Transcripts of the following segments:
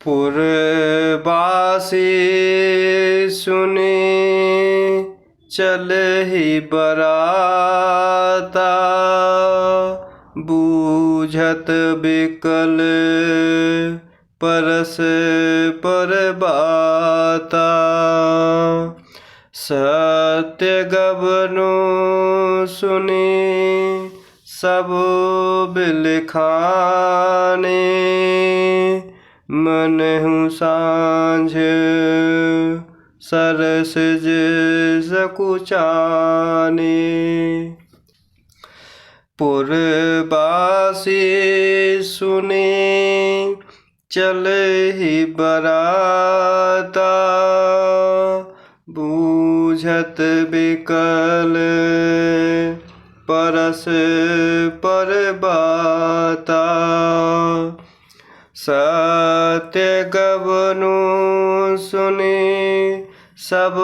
पुरबासी सुने चलहि बराता, बूझत बिकल परस पर बाता। सत्य गबनो सुने सब बिलखाने, मनहु सांझ सरसिज सकुचाने। पुरबासी सुने चलहि बराता, बूझत बिकल परस पर बाता। सत्य गबनो सुने सब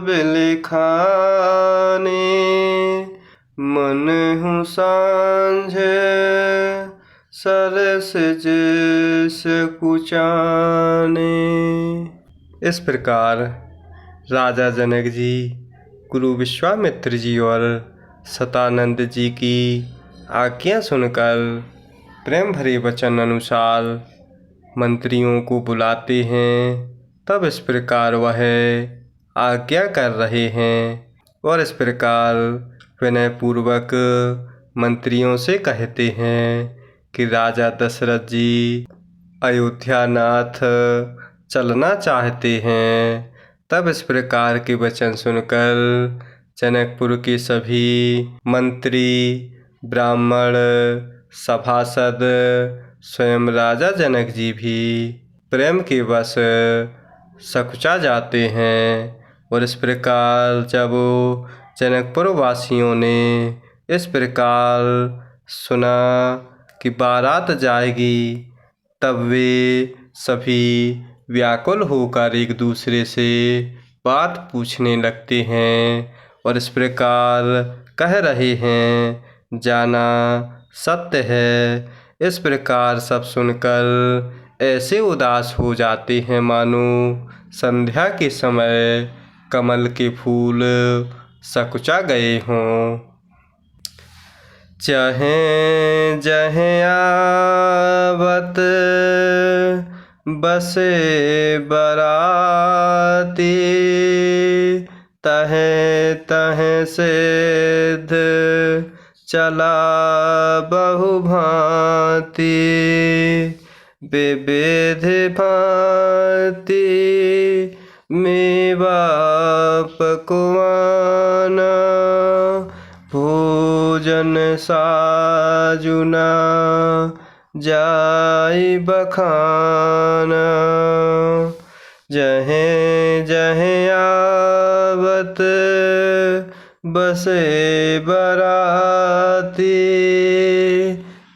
बिलखाने, मनहु सांझ सरसिज सकुचाने। इस प्रकार राजा जनक जी गुरु विश्वामित्र जी और सतानंद जी की आज्ञा सुनकर प्रेम भरे वचन अनुसार मंत्रियों को बुलाते हैं। तब इस प्रकार वह आज्ञा कर रहे हैं और इस प्रकार विनय पूर्वक मंत्रियों से कहते हैं कि राजा दशरथ जी अयोध्यानाथ चलना चाहते हैं। तब इस प्रकार के वचन सुनकर जनकपुर के सभी मंत्री, ब्राह्मण, सभासद, स्वयं राजा जनक जी भी प्रेम के वश सकुचा जाते हैं। और इस प्रकार जब जनकपुर वासियों ने इस प्रकार सुना कि बारात जाएगी, तब वे सभी व्याकुल होकर एक दूसरे से बात पूछने लगते हैं और इस प्रकार कह रहे हैं, जाना सत्य है। इस प्रकार सब सुनकर ऐसे उदास हो जाते हैं मानो संध्या के समय कमल के फूल सकुचा गए हों। चहें जहें आवत बसे बराती, तहें तहें सिद्ध चला बहु भांति। विविध भांति मेवा पकवाना, भोजन साजुना जाय बखाना। जहें जहें आवत बसे बराती,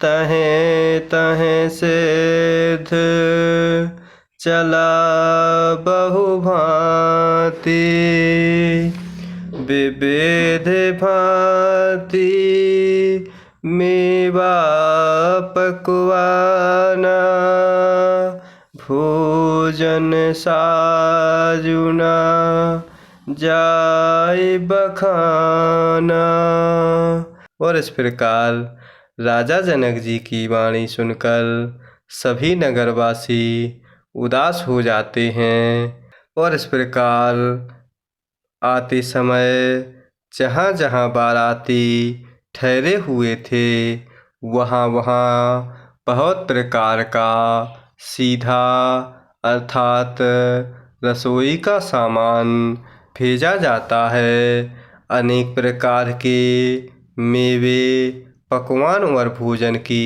तहें तहें सिद्ध चला बहु भांति। विविध भांति मेवा पकवाना, भोजन साजुना जाय बखाना। और इस प्रकार राजा जनक जी की वाणी सुनकर सभी नगरवासी उदास हो जाते हैं और इस प्रकार आते समय जहाँ जहाँ बाराती ठहरे हुए थे, वहाँ वहाँ बहुत प्रकार का सीधा अर्थात रसोई का सामान भेजा जाता है। अनेक प्रकार के मेवे, पकवान और भोजन की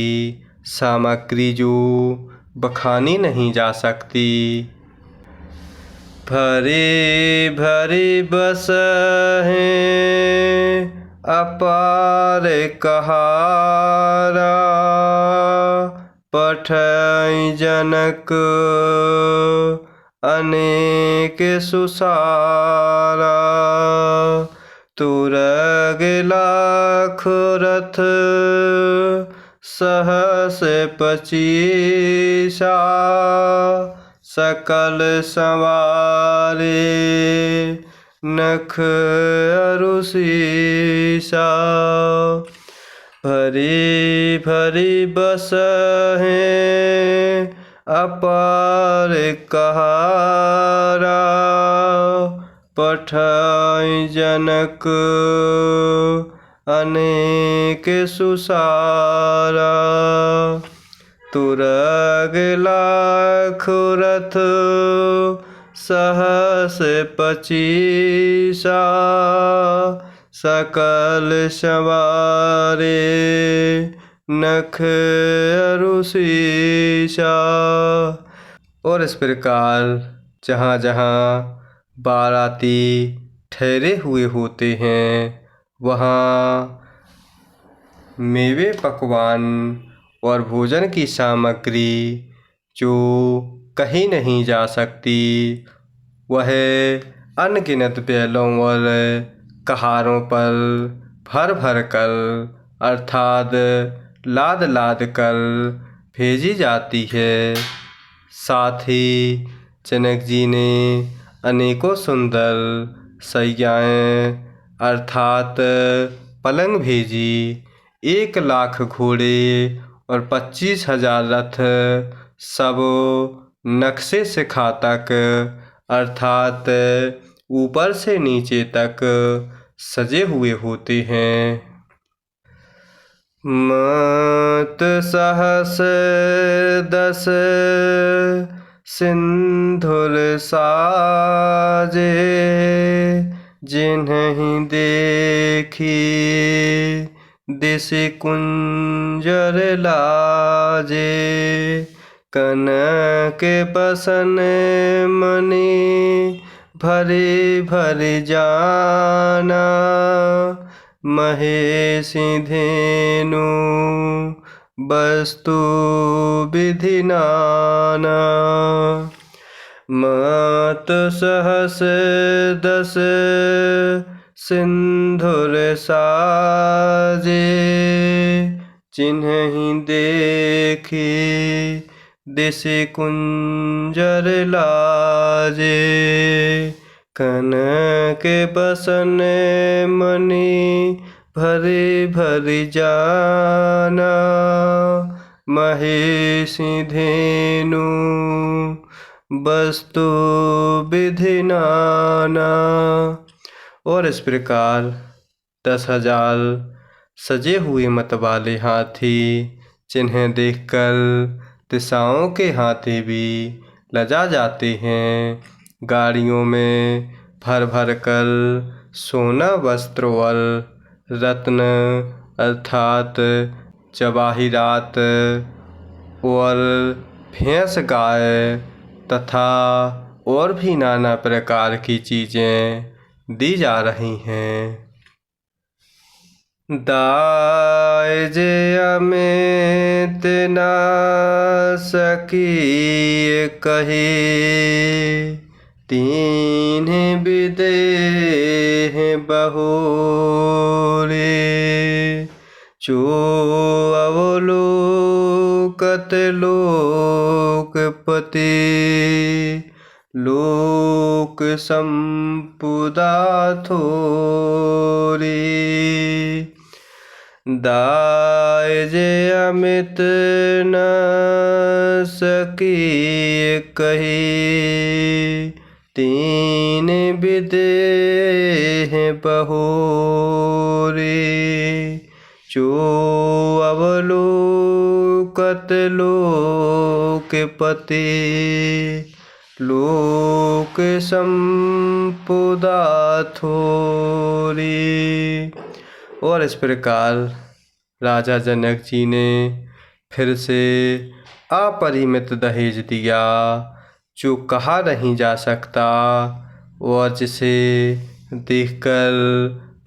सामग्री जो बखानी नहीं जा सकती। भरे भरे बस हैं अपार कहारा, पठई जनक अनेक सुसारा। तुरग लाख रथ सहस पचीसा सकल संवारे नख अरु सीसा। भरी भरी बसहें अपार कहारा पठाई जनक अनेक सुसारा। तुरग लाख रथ सहस पचीसा सकल संवारे नख अरु सीसा। और इस प्रकार जहाँ जहाँ बाराती ठहरे हुए होते हैं वहाँ मेवे पकवान और भोजन की सामग्री जो कहीं नहीं जा सकती वह अनगिनत बैलों और कहारों पर भर भर कर अर्थात लाद लाद कर भेजी जाती है। साथ ही जनक जी ने अनेकों सुंदर शैयाएँ अर्थात पलंग भेजी। 1 लाख घोड़े और 25,000 रथ सब नक्शे सिखा तक अर्थात ऊपर से नीचे तक सजे हुए होते हैं। मत सहस 10 सिंधुर साजे जिन्हि देखी दिश कुंजर लाजे। कनक बसन मणि भरी भरी जाना महेशी धेनु वस्तु विधि नाना। मत सहस 10 सिंधुर साजे जिन्हि देखी दिश कुंजर लाजे। कनक बसन मणि भरी भरी जाना महेशी धेनु वस्तु विधि नाना। और इस प्रकार 10,000 सजे हुए मत वाले हाथी जिन्हें देखकर दिशाओं के हाथी भी लजा जाते हैं गाड़ियों में भर भर कर सोना वस्त्र और रत्न अर्थात जवाहिरात और भैंस गाय तथा और भी नाना प्रकार की चीज़ें दी जा रही हैं। दाय जे अमित ना सकी कही तीन विदेह बहुरे। जो अवलोकत लोकपति लोक संपुदा थोरी। दाय जे अमित न सकी कही तीन विदेह बहुरे। जो अवलोकत लोकपति लोक संपुदा थोरी। और इस प्रकार राजा जनक जी ने फिर से अपरिमित दहेज दिया जो कहा नहीं जा सकता और जिसे देखकर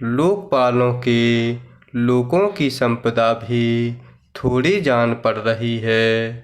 लोकपालों के लोगों की संपदा भी थोड़ी जान पड़ रही है।